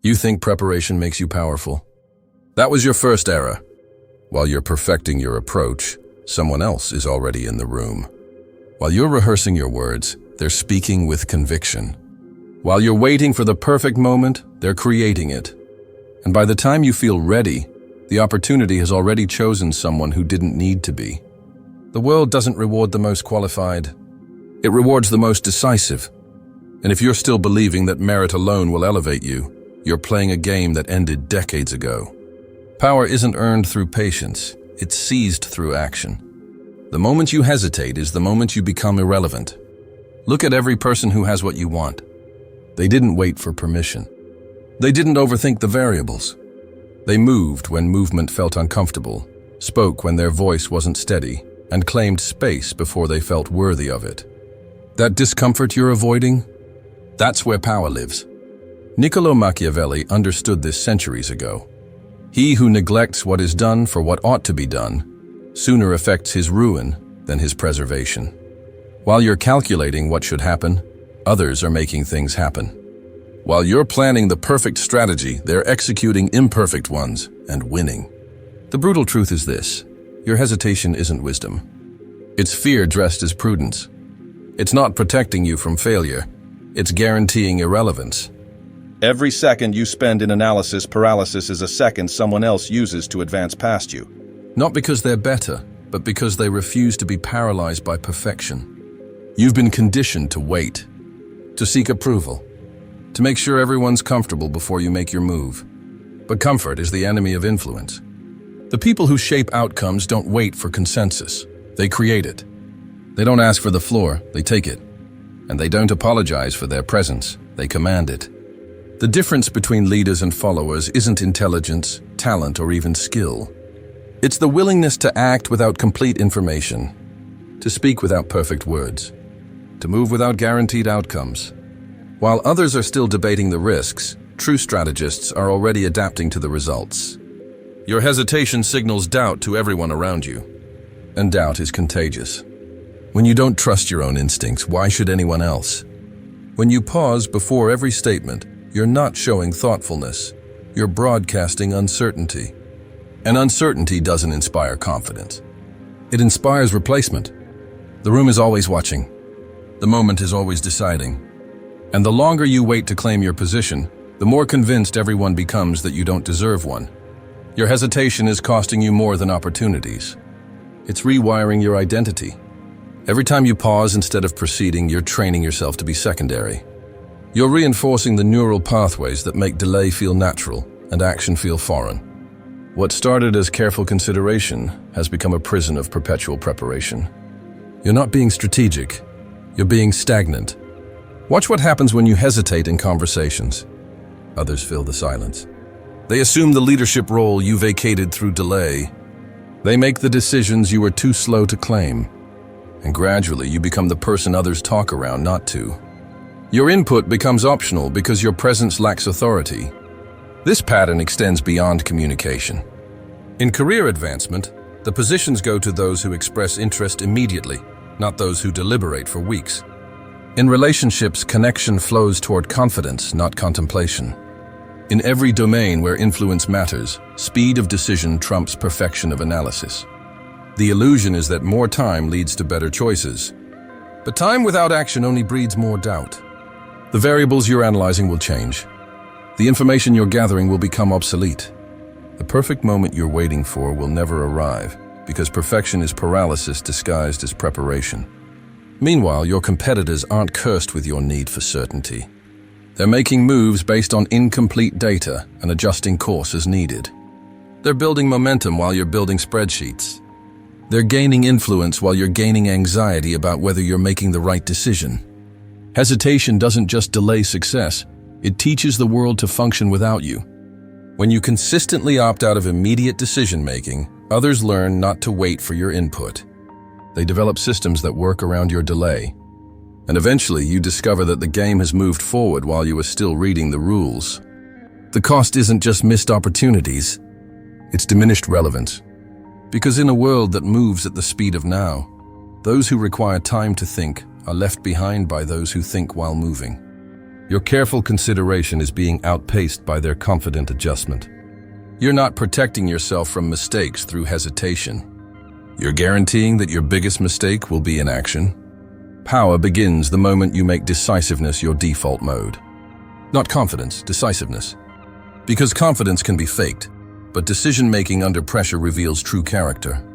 You think preparation makes you powerful? That was your first error. While you're perfecting your approach, someone else is already in the room. While you're rehearsing your words, they're speaking with conviction. While you're waiting for the perfect moment, they're creating it. And by the time you feel ready, the opportunity has already chosen someone who didn't need to be. The world doesn't reward the most qualified. It rewards the most decisive. And if you're still believing that merit alone will elevate you, you're playing a game that ended decades ago. Power isn't earned through patience, it's seized through action. The moment you hesitate is the moment you become irrelevant. Look at every person who has what you want. They didn't wait for permission. They didn't overthink the variables. They moved when movement felt uncomfortable, spoke when their voice wasn't steady, and claimed space before they felt worthy of it. That discomfort you're avoiding? That's where power lives. Niccolo Machiavelli understood this centuries ago. He who neglects what is done for what ought to be done sooner affects his ruin than his preservation. While you're calculating what should happen, others are making things happen. While you're planning the perfect strategy, they're executing imperfect ones and winning. The brutal truth is this: your hesitation isn't wisdom. It's fear dressed as prudence. It's not protecting you from failure. It's guaranteeing irrelevance. Every second you spend in analysis paralysis is a second someone else uses to advance past you. Not because they're better, but because they refuse to be paralyzed by perfection. You've been conditioned to wait, to seek approval, to make sure everyone's comfortable before you make your move. But comfort is the enemy of influence. The people who shape outcomes don't wait for consensus. They create it. They don't ask for the floor, they take it. And they don't apologize for their presence, they command it. The difference between leaders and followers isn't intelligence, talent, or even skill. It's the willingness to act without complete information, to speak without perfect words, to move without guaranteed outcomes. While others are still debating the risks, true strategists are already adapting to the results. Your hesitation signals doubt to everyone around you, and doubt is contagious. When you don't trust your own instincts, why should anyone else? When you pause before every statement, you're not showing thoughtfulness, you're broadcasting uncertainty. And uncertainty doesn't inspire confidence. It inspires replacement. The room is always watching. The moment is always deciding. And the longer you wait to claim your position, the more convinced everyone becomes that you don't deserve one. Your hesitation is costing you more than opportunities. It's rewiring your identity. Every time you pause instead of proceeding, you're training yourself to be secondary. You're reinforcing the neural pathways that make delay feel natural and action feel foreign. What started as careful consideration has become a prison of perpetual preparation. You're not being strategic, you're being stagnant. Watch what happens when you hesitate in conversations. Others fill the silence. They assume the leadership role you vacated through delay. They make the decisions you were too slow to claim. And gradually you become the person others talk around not to. Your input becomes optional because your presence lacks authority. This pattern extends beyond communication. In career advancement, the positions go to those who express interest immediately, not those who deliberate for weeks. In relationships, connection flows toward confidence, not contemplation. In every domain where influence matters, speed of decision trumps perfection of analysis. The illusion is that more time leads to better choices. But time without action only breeds more doubt. The variables you're analyzing will change. The information you're gathering will become obsolete. The perfect moment you're waiting for will never arrive, because perfection is paralysis disguised as preparation. Meanwhile, your competitors aren't cursed with your need for certainty. They're making moves based on incomplete data and adjusting course as needed. They're building momentum while you're building spreadsheets. They're gaining influence while you're gaining anxiety about whether you're making the right decision. Hesitation doesn't just delay success, it teaches the world to function without you. When you consistently opt out of immediate decision-making, others learn not to wait for your input. They develop systems that work around your delay. And eventually you discover that the game has moved forward while you are still reading the rules. The cost isn't just missed opportunities, it's diminished relevance. Because in a world that moves at the speed of now, those who require time to think are left behind by those who think while moving. Your careful consideration is being outpaced by their confident adjustment. You're not protecting yourself from mistakes through hesitation. You're guaranteeing that your biggest mistake will be inaction. Power begins the moment you make decisiveness your default mode. Not confidence, decisiveness. Because confidence can be faked, but decision-making under pressure reveals true character.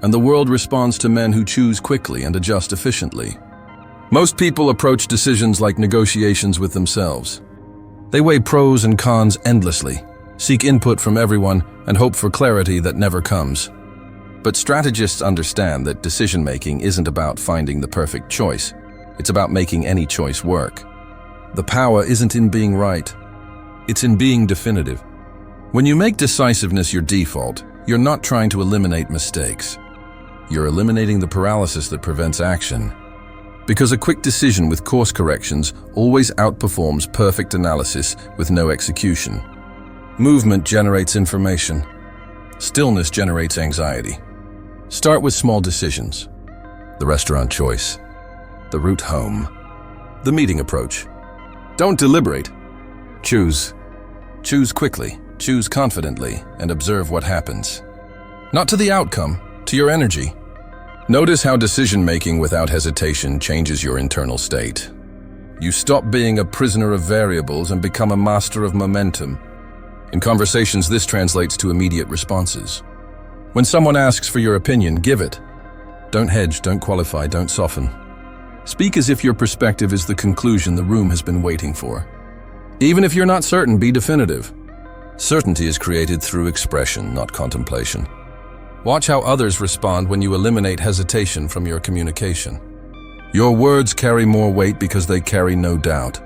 And the world responds to men who choose quickly and adjust efficiently. Most people approach decisions like negotiations with themselves. They weigh pros and cons endlessly, seek input from everyone, and hope for clarity that never comes. But strategists understand that decision-making isn't about finding the perfect choice. It's about making any choice work. The power isn't in being right. It's in being definitive. When you make decisiveness your default, you're not trying to eliminate mistakes. You're eliminating the paralysis that prevents action. Because a quick decision with course corrections always outperforms perfect analysis with no execution. Movement generates information. Stillness generates anxiety. Start with small decisions. The restaurant choice. The route home. The meeting approach. Don't deliberate. Choose. Choose quickly, choose confidently, and observe what happens. Not to the outcome, to your energy. Notice how decision-making without hesitation changes your internal state. You stop being a prisoner of variables and become a master of momentum. In conversations, this translates to immediate responses. When someone asks for your opinion, give it. Don't hedge, don't qualify, don't soften. Speak as if your perspective is the conclusion the room has been waiting for. Even if you're not certain, be definitive. Certainty is created through expression, not contemplation. Watch how others respond when you eliminate hesitation from your communication. Your words carry more weight because they carry no doubt.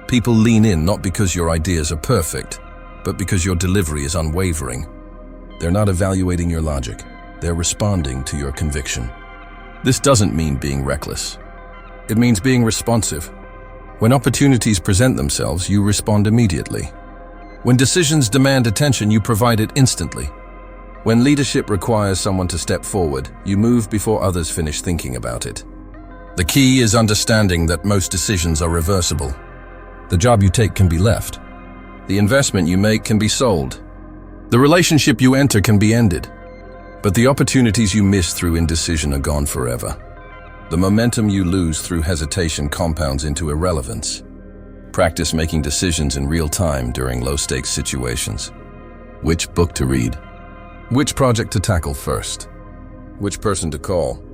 People lean in not because your ideas are perfect, but because your delivery is unwavering. They're not evaluating your logic. They're responding to your conviction. This doesn't mean being reckless. It means being responsive. When opportunities present themselves, you respond immediately. When decisions demand attention, you provide it instantly. When leadership requires someone to step forward, you move before others finish thinking about it. The key is understanding that most decisions are reversible. The job you take can be left. The investment you make can be sold. The relationship you enter can be ended. But the opportunities you miss through indecision are gone forever. The momentum you lose through hesitation compounds into irrelevance. Practice making decisions in real time during low-stakes situations. Which book to read? Which project to tackle first? Which person to call?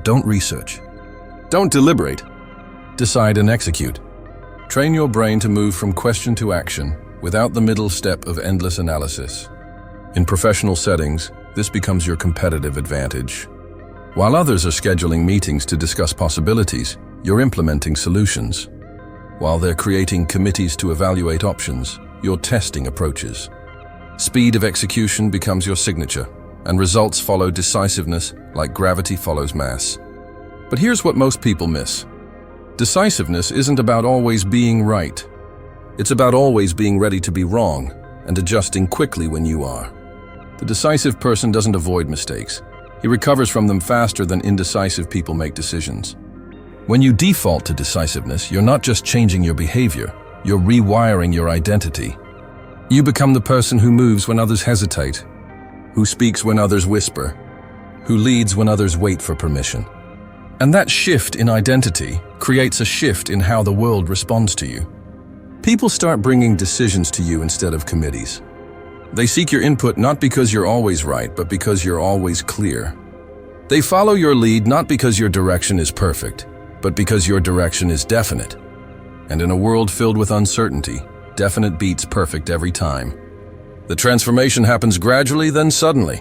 Don't research. Don't deliberate. Decide and execute. Train your brain to move from question to action without the middle step of endless analysis. In professional settings, this becomes your competitive advantage. While others are scheduling meetings to discuss possibilities, you're implementing solutions. While they're creating committees to evaluate options, you're testing approaches. Speed of execution becomes your signature, and results follow decisiveness like gravity follows mass. But here's what most people miss. Decisiveness isn't about always being right. It's about always being ready to be wrong and adjusting quickly when you are. The decisive person doesn't avoid mistakes. He recovers from them faster than indecisive people make decisions. When you default to decisiveness, you're not just changing your behavior, you're rewiring your identity. You become the person who moves when others hesitate, who speaks when others whisper, who leads when others wait for permission. And that shift in identity creates a shift in how the world responds to you. People start bringing decisions to you instead of committees. They seek your input not because you're always right, but because you're always clear. They follow your lead not because your direction is perfect, but because your direction is definite. And in a world filled with uncertainty, definite beats perfect every time. The transformation happens gradually, then suddenly.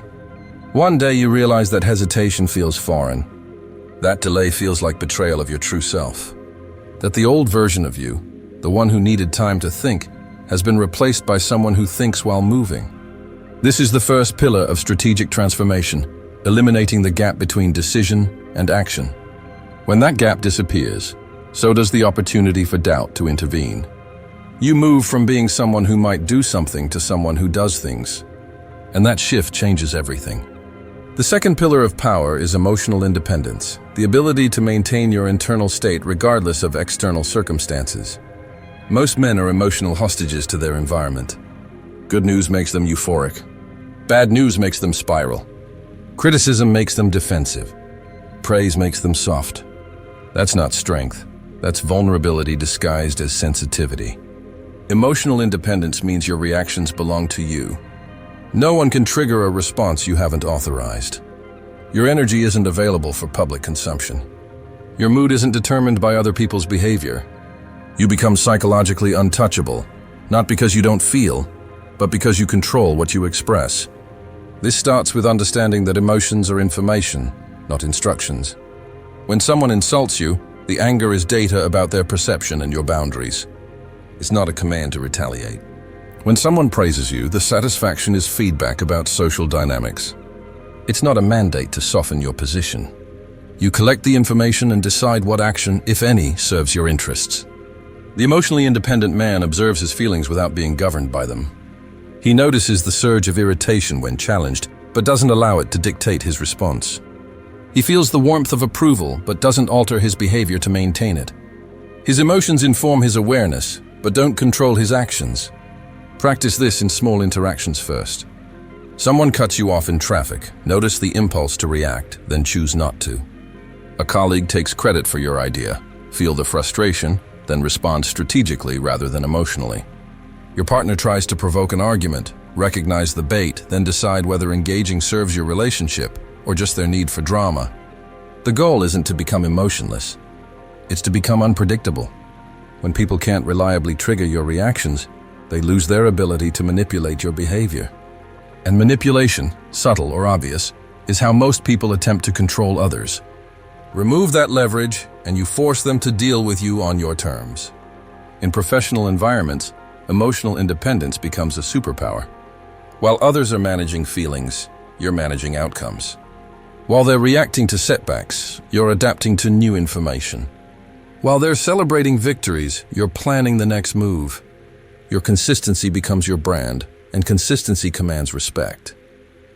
One day you realize that hesitation feels foreign. That delay feels like betrayal of your true self. That the old version of you, the one who needed time to think, has been replaced by someone who thinks while moving. This is the first pillar of strategic transformation, eliminating the gap between decision and action. When that gap disappears, so does the opportunity for doubt to intervene. You move from being someone who might do something to someone who does things, and that shift changes everything. The second pillar of power is emotional independence, the ability to maintain your internal state regardless of external circumstances. Most men are emotional hostages to their environment. Good news makes them euphoric. Bad news makes them spiral. Criticism makes them defensive. Praise makes them soft. That's not strength. That's vulnerability disguised as sensitivity. Emotional independence means your reactions belong to you. No one can trigger a response you haven't authorized. Your energy isn't available for public consumption. Your mood isn't determined by other people's behavior. You become psychologically untouchable, not because you don't feel, but because you control what you express. This starts with understanding that emotions are information, not instructions. When someone insults you, the anger is data about their perception and your boundaries. It's not a command to retaliate. When someone praises you, the satisfaction is feedback about social dynamics. It's not a mandate to soften your position. You collect the information and decide what action, if any, serves your interests. The emotionally independent man observes his feelings without being governed by them. He notices the surge of irritation when challenged, but doesn't allow it to dictate his response. He feels the warmth of approval, but doesn't alter his behavior to maintain it. His emotions inform his awareness, but don't control his actions. Practice this in small interactions first. Someone cuts you off in traffic. Notice the impulse to react, then choose not to. A colleague takes credit for your idea. Feel the frustration, then respond strategically rather than emotionally. Your partner tries to provoke an argument. Recognize the bait, then decide whether engaging serves your relationship or just their need for drama. The goal isn't to become emotionless. It's to become unpredictable. When people can't reliably trigger your reactions, they lose their ability to manipulate your behavior. And manipulation, subtle or obvious, is how most people attempt to control others. Remove that leverage, and you force them to deal with you on your terms. In professional environments, emotional independence becomes a superpower. While others are managing feelings, you're managing outcomes. While they're reacting to setbacks, you're adapting to new information. While they're celebrating victories, you're planning the next move. Your consistency becomes your brand, and consistency commands respect.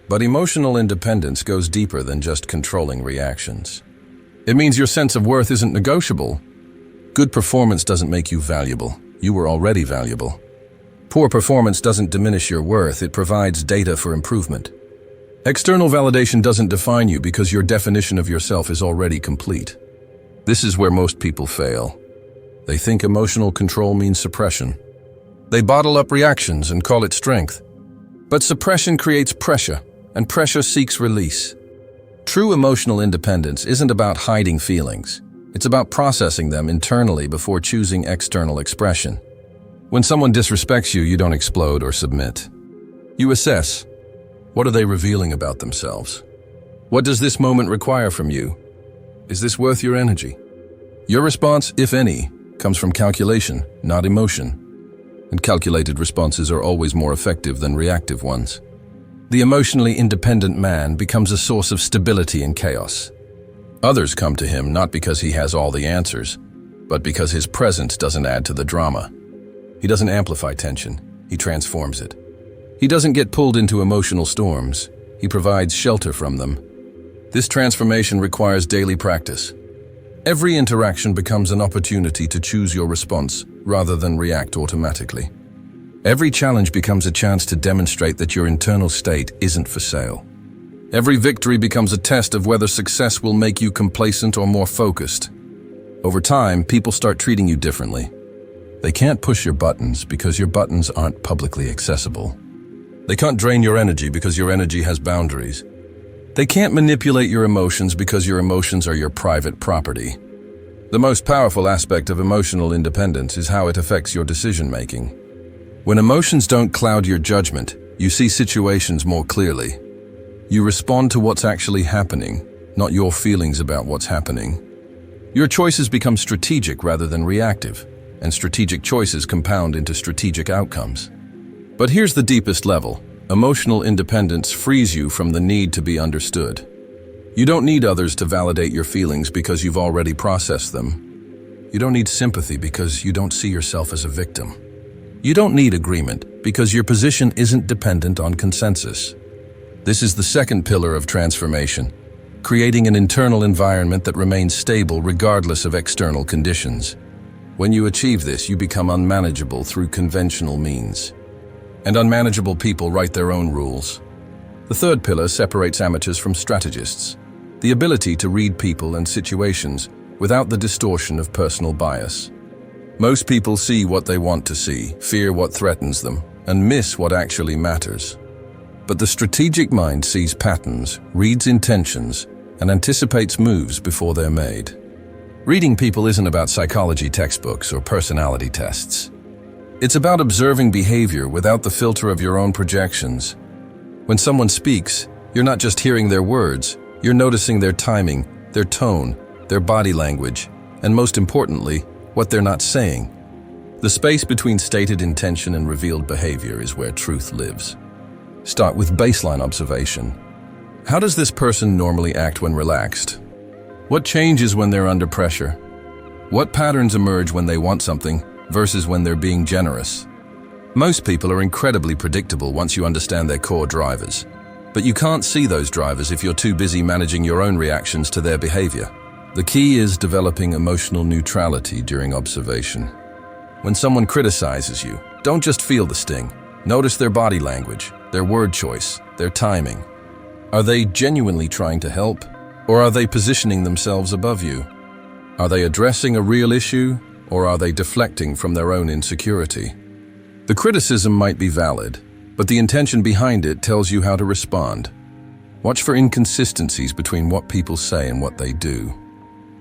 But emotional independence goes deeper than just controlling reactions. It means your sense of worth isn't negotiable. Good performance doesn't make you valuable. You were already valuable. Poor performance doesn't diminish your worth. It provides data for improvement. External validation doesn't define you because your definition of yourself is already complete. This is where most people fail. They think emotional control means suppression. They bottle up reactions and call it strength. But suppression creates pressure, and pressure seeks release. True emotional independence isn't about hiding feelings. It's about processing them internally before choosing external expression. When someone disrespects you, you don't explode or submit. You assess. What are they revealing about themselves? What does this moment require from you? Is this worth your energy? Your response, if any, comes from calculation, not emotion. And calculated responses are always more effective than reactive ones. The emotionally independent man becomes a source of stability in chaos. Others come to him not because he has all the answers, but because his presence doesn't add to the drama. He doesn't amplify tension, he transforms it. He doesn't get pulled into emotional storms, he provides shelter from them. This transformation requires daily practice. Every interaction becomes an opportunity to choose your response rather than react automatically. Every challenge becomes a chance to demonstrate that your internal state isn't for sale. Every victory becomes a test of whether success will make you complacent or more focused. Over time, people start treating you differently. They can't push your buttons because your buttons aren't publicly accessible. They can't drain your energy because your energy has boundaries. They can't manipulate your emotions because your emotions are your private property. The most powerful aspect of emotional independence is how it affects your decision-making. When emotions don't cloud your judgment, you see situations more clearly. You respond to what's actually happening, not your feelings about what's happening. Your choices become strategic rather than reactive, and strategic choices compound into strategic outcomes. But here's the deepest level. Emotional independence frees you from the need to be understood. You don't need others to validate your feelings because you've already processed them. You don't need sympathy because you don't see yourself as a victim. You don't need agreement because your position isn't dependent on consensus. This is the second pillar of transformation, creating an internal environment that remains stable regardless of external conditions. When you achieve this, you become unmanageable through conventional means. And unmanageable people write their own rules. The third pillar separates amateurs from strategists, the ability to read people and situations without the distortion of personal bias. Most people see what they want to see, fear what threatens them, and miss what actually matters. But the strategic mind sees patterns, reads intentions, and anticipates moves before they're made. Reading people isn't about psychology textbooks or personality tests. It's about observing behavior without the filter of your own projections. When someone speaks, you're not just hearing their words, you're noticing their timing, their tone, their body language, and most importantly, what they're not saying. The space between stated intention and revealed behavior is where truth lives. Start with baseline observation. How does this person normally act when relaxed? What changes when they're under pressure? What patterns emerge when they want something versus when they're being generous? Most people are incredibly predictable once you understand their core drivers. But you can't see those drivers if you're too busy managing your own reactions to their behavior. The key is developing emotional neutrality during observation. When someone criticizes you, don't just feel the sting. Notice their body language, their word choice, their timing. Are they genuinely trying to help? Or are they positioning themselves above you? Are they addressing a real issue, or are they deflecting from their own insecurity? The criticism might be valid, but the intention behind it tells you how to respond. Watch for inconsistencies between what people say and what they do.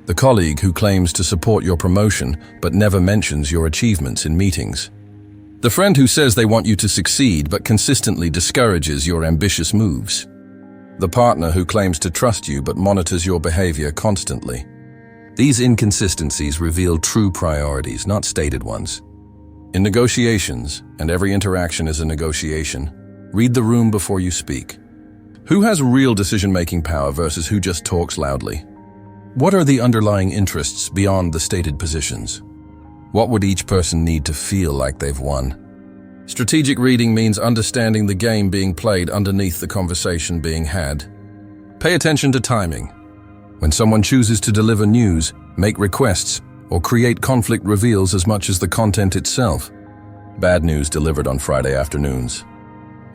The colleague who claims to support your promotion but never mentions your achievements in meetings. The friend who says they want you to succeed but consistently discourages your ambitious moves. The partner who claims to trust you but monitors your behavior constantly. These inconsistencies reveal true priorities, not stated ones. In negotiations, and every interaction is a negotiation, read the room before you speak. Who has real decision-making power versus who just talks loudly? What are the underlying interests beyond the stated positions? What would each person need to feel like they've won? Strategic reading means understanding the game being played underneath the conversation being had. Pay attention to timing. When someone chooses to deliver news, make requests, or create conflict reveals as much as the content itself. Bad news delivered on Friday afternoons.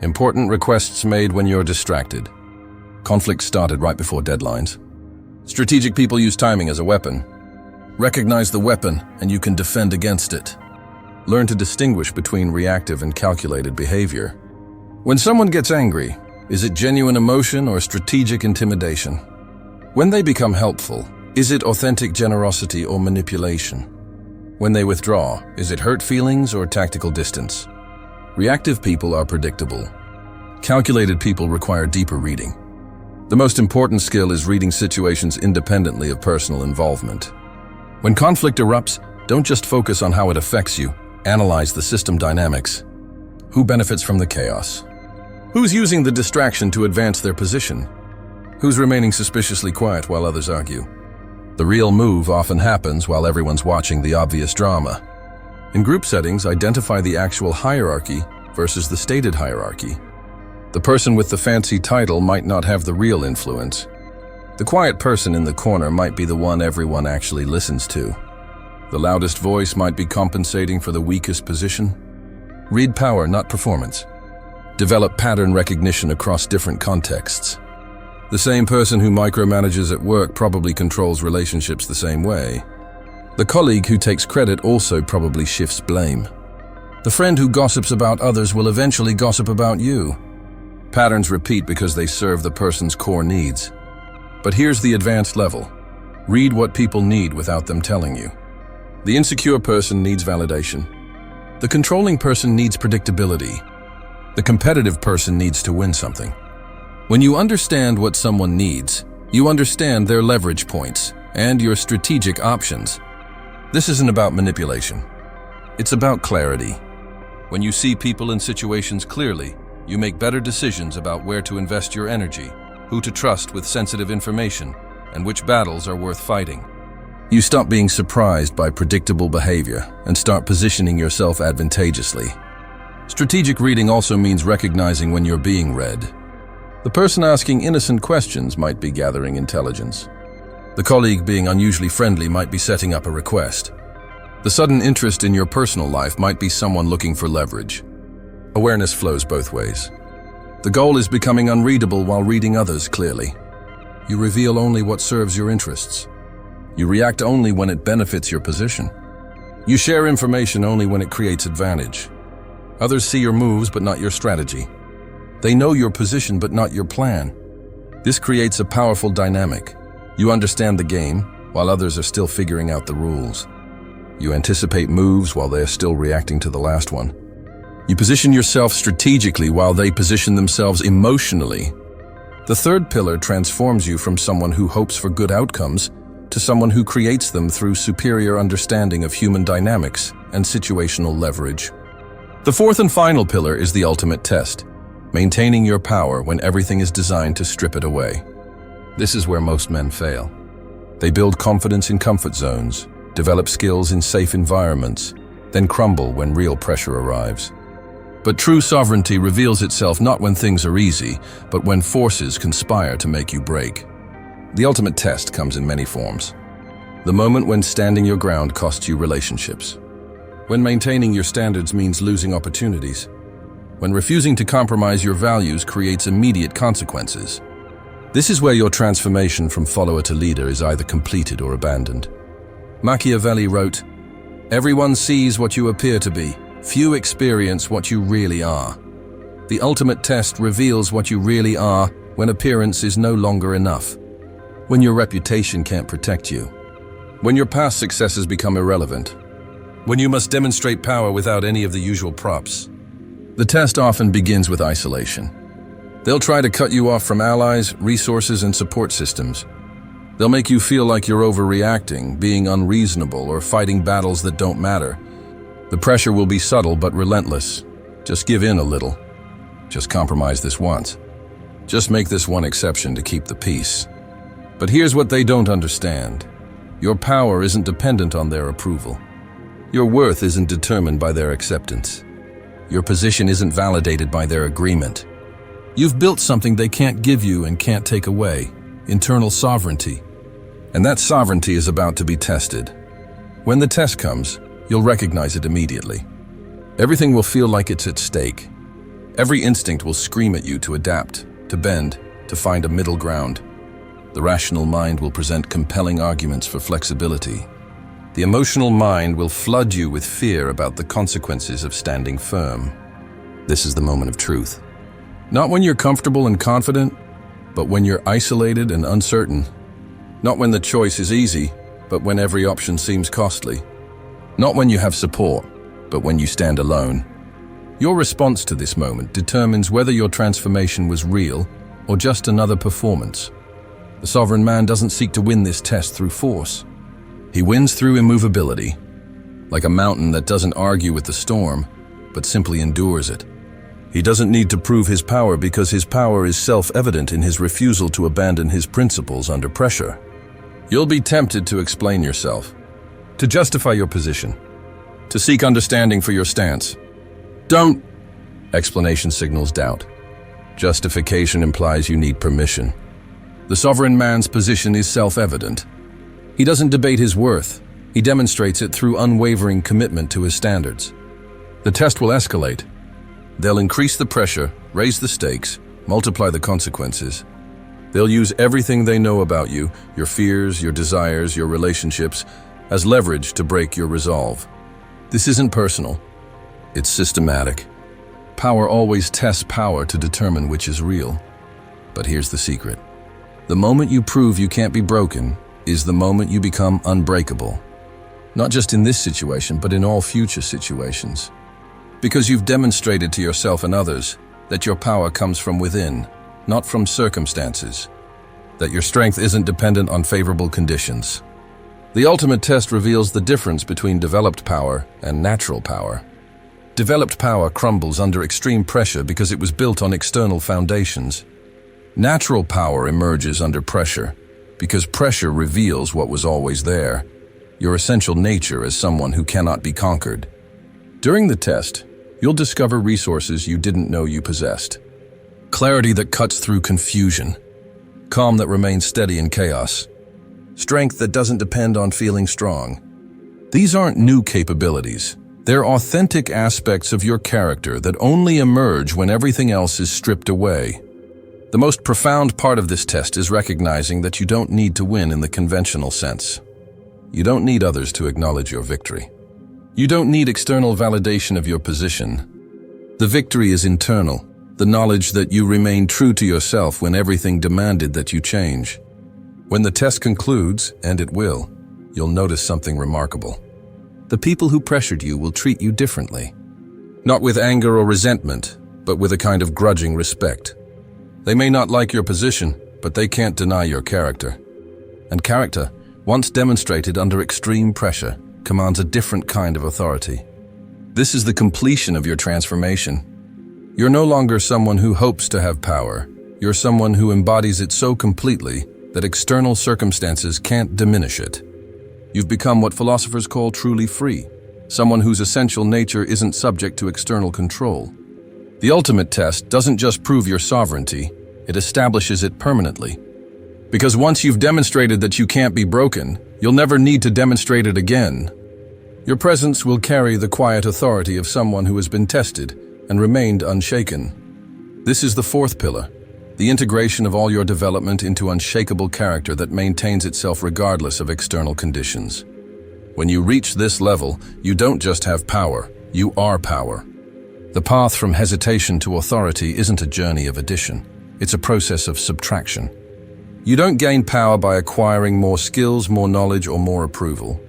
Important requests made when you're distracted. Conflict started right before deadlines. Strategic people use timing as a weapon. Recognize the weapon, and you can defend against it. Learn to distinguish between reactive and calculated behavior. When someone gets angry, is it genuine emotion or strategic intimidation? When they become helpful, is it authentic generosity or manipulation? When they withdraw, is it hurt feelings or tactical distance? Reactive people are predictable. Calculated people require deeper reading. The most important skill is reading situations independently of personal involvement. When conflict erupts, don't just focus on how it affects you. Analyze the system dynamics. Who benefits from the chaos? Who's using the distraction to advance their position? Who's remaining suspiciously quiet while others argue? The real move often happens while everyone's watching the obvious drama. In group settings, identify the actual hierarchy versus the stated hierarchy. The person with the fancy title might not have the real influence. The quiet person in the corner might be the one everyone actually listens to. The loudest voice might be compensating for the weakest position. Read power, not performance. Develop pattern recognition across different contexts. The same person who micromanages at work probably controls relationships the same way. The colleague who takes credit also probably shifts blame. The friend who gossips about others will eventually gossip about you. Patterns repeat because they serve the person's core needs. But here's the advanced level. Read what people need without them telling you. The insecure person needs validation. The controlling person needs predictability. The competitive person needs to win something. When you understand what someone needs, you understand their leverage points and your strategic options. This isn't about manipulation. It's about clarity. When you see people and situations clearly, you make better decisions about where to invest your energy, who to trust with sensitive information, and which battles are worth fighting. You stop being surprised by predictable behavior and start positioning yourself advantageously. Strategic reading also means recognizing when you're being read. The person asking innocent questions might be gathering intelligence. The colleague being unusually friendly might be setting up a request. The sudden interest in your personal life might be someone looking for leverage. Awareness flows both ways. The goal is becoming unreadable while reading others clearly. You reveal only what serves your interests. You react only when it benefits your position. You share information only when it creates advantage. Others see your moves but not your strategy. They know your position but not your plan. This creates a powerful dynamic. You understand the game while others are still figuring out the rules. You anticipate moves while they are still reacting to the last one. You position yourself strategically while they position themselves emotionally. The third pillar transforms you from someone who hopes for good outcomes to someone who creates them through superior understanding of human dynamics and situational leverage. The fourth and final pillar is the ultimate test, maintaining your power when everything is designed to strip it away. This is where most men fail. They build confidence in comfort zones, develop skills in safe environments, then crumble when real pressure arrives. But true sovereignty reveals itself not when things are easy, but when forces conspire to make you break. The ultimate test comes in many forms. The moment when standing your ground costs you relationships. When maintaining your standards means losing opportunities. When refusing to compromise your values creates immediate consequences. This is where your transformation from follower to leader is either completed or abandoned. Machiavelli wrote, "Everyone sees what you appear to be. Few experience what you really are." The ultimate test reveals what you really are when appearance is no longer enough. When your reputation can't protect you. When your past successes become irrelevant. When you must demonstrate power without any of the usual props. The test often begins with isolation. They'll try to cut you off from allies, resources, and support systems. They'll make you feel like you're overreacting, being unreasonable, or fighting battles that don't matter. The pressure will be subtle but relentless. Just give in a little. Just compromise this once. Just make this one exception to keep the peace. But here's what they don't understand. Your power isn't dependent on their approval. Your worth isn't determined by their acceptance. Your position isn't validated by their agreement. You've built something they can't give you and can't take away, internal sovereignty. And that sovereignty is about to be tested. When the test comes, you'll recognize it immediately. Everything will feel like it's at stake. Every instinct will scream at you to adapt, to bend, to find a middle ground. The rational mind will present compelling arguments for flexibility. The emotional mind will flood you with fear about the consequences of standing firm. This is the moment of truth. Not when you're comfortable and confident, but when you're isolated and uncertain. Not when the choice is easy, but when every option seems costly. Not when you have support, but when you stand alone. Your response to this moment determines whether your transformation was real or just another performance. The sovereign man doesn't seek to win this test through force. He wins through immovability, like a mountain that doesn't argue with the storm, but simply endures it. He doesn't need to prove his power because his power is self-evident in his refusal to abandon his principles under pressure. You'll be tempted to explain yourself, to justify your position, to seek understanding for your stance. Don't! Explanation signals doubt. Justification implies you need permission. The sovereign man's position is self-evident. He doesn't debate his worth. He demonstrates it through unwavering commitment to his standards. The test will escalate. They'll increase the pressure, raise the stakes, multiply the consequences. They'll use everything they know about you, your fears, your desires, your relationships, as leverage to break your resolve. This isn't personal. It's systematic. Power always tests power to determine which is real. But here's the secret. The moment you prove you can't be broken is the moment you become unbreakable. Not just in this situation, but in all future situations. Because you've demonstrated to yourself and others that your power comes from within, not from circumstances. That your strength isn't dependent on favorable conditions. The ultimate test reveals the difference between developed power and natural power. Developed power crumbles under extreme pressure because it was built on external foundations. Natural power emerges under pressure because pressure reveals what was always there, your essential nature as someone who cannot be conquered. During the test, you'll discover resources you didn't know you possessed. Clarity that cuts through confusion. Calm that remains steady in chaos. Strength that doesn't depend on feeling strong. These aren't new capabilities. They're authentic aspects of your character that only emerge when everything else is stripped away. The most profound part of this test is recognizing that you don't need to win in the conventional sense. You don't need others to acknowledge your victory. You don't need external validation of your position. The victory is internal, the knowledge that you remain true to yourself when everything demanded that you change. When the test concludes, and it will, you'll notice something remarkable. The people who pressured you will treat you differently. Not with anger or resentment, but with a kind of grudging respect. They may not like your position, but they can't deny your character. And character, once demonstrated under extreme pressure, commands a different kind of authority. This is the completion of your transformation. You're no longer someone who hopes to have power. You're someone who embodies it so completely that external circumstances can't diminish it. You've become what philosophers call truly free, someone whose essential nature isn't subject to external control. The ultimate test doesn't just prove your sovereignty, it establishes it permanently. Because once you've demonstrated that you can't be broken, you'll never need to demonstrate it again. Your presence will carry the quiet authority of someone who has been tested and remained unshaken. This is the fourth pillar, the integration of all your development into unshakable character that maintains itself regardless of external conditions. When you reach this level, you don't just have power, you are power. The path from hesitation to authority isn't a journey of addition, it's a process of subtraction. You don't gain power by acquiring more skills, more knowledge, or more approval.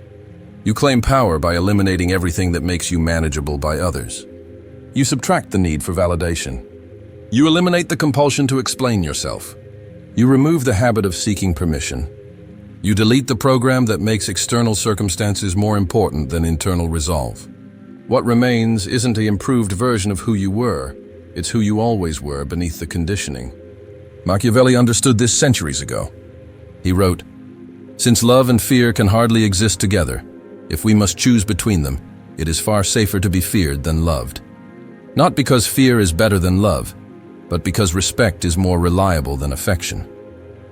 You claim power by eliminating everything that makes you manageable by others. You subtract the need for validation. You eliminate the compulsion to explain yourself. You remove the habit of seeking permission. You delete the program that makes external circumstances more important than internal resolve. What remains isn't the improved version of who you were, it's who you always were beneath the conditioning. Machiavelli understood this centuries ago. He wrote, "Since love and fear can hardly exist together, if we must choose between them, it is far safer to be feared than loved. Not because fear is better than love, but because respect is more reliable than affection.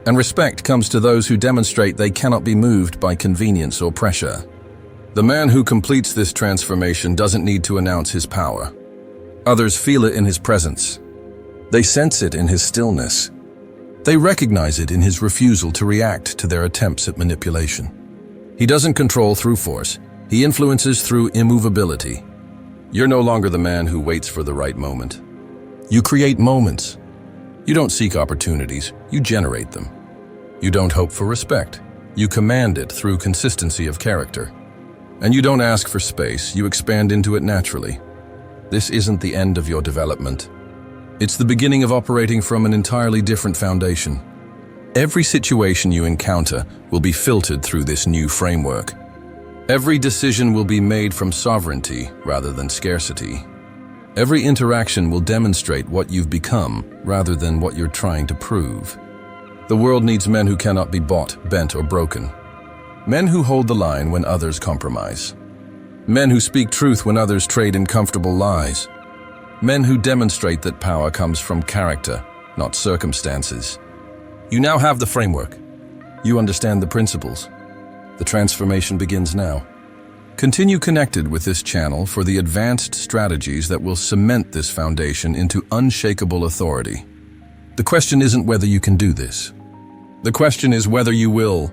And respect comes to those who demonstrate they cannot be moved by convenience or pressure." The man who completes this transformation doesn't need to announce his power. Others feel it in his presence. They sense it in his stillness. They recognize it in his refusal to react to their attempts at manipulation. He doesn't control through force, he influences through immovability. You're no longer the man who waits for the right moment. You create moments. You don't seek opportunities, you generate them. You don't hope for respect. You command it through consistency of character. And you don't ask for space, you expand into it naturally. This isn't the end of your development. It's the beginning of operating from an entirely different foundation. Every situation you encounter will be filtered through this new framework. Every decision will be made from sovereignty rather than scarcity. Every interaction will demonstrate what you've become rather than what you're trying to prove. The world needs men who cannot be bought, bent, or broken. Men who hold the line when others compromise. Men who speak truth when others trade in comfortable lies. Men who demonstrate that power comes from character, not circumstances. You now have the framework. You understand the principles. The transformation begins now. Continue connected with this channel for the advanced strategies that will cement this foundation into unshakable authority. The question isn't whether you can do this. The question is whether you will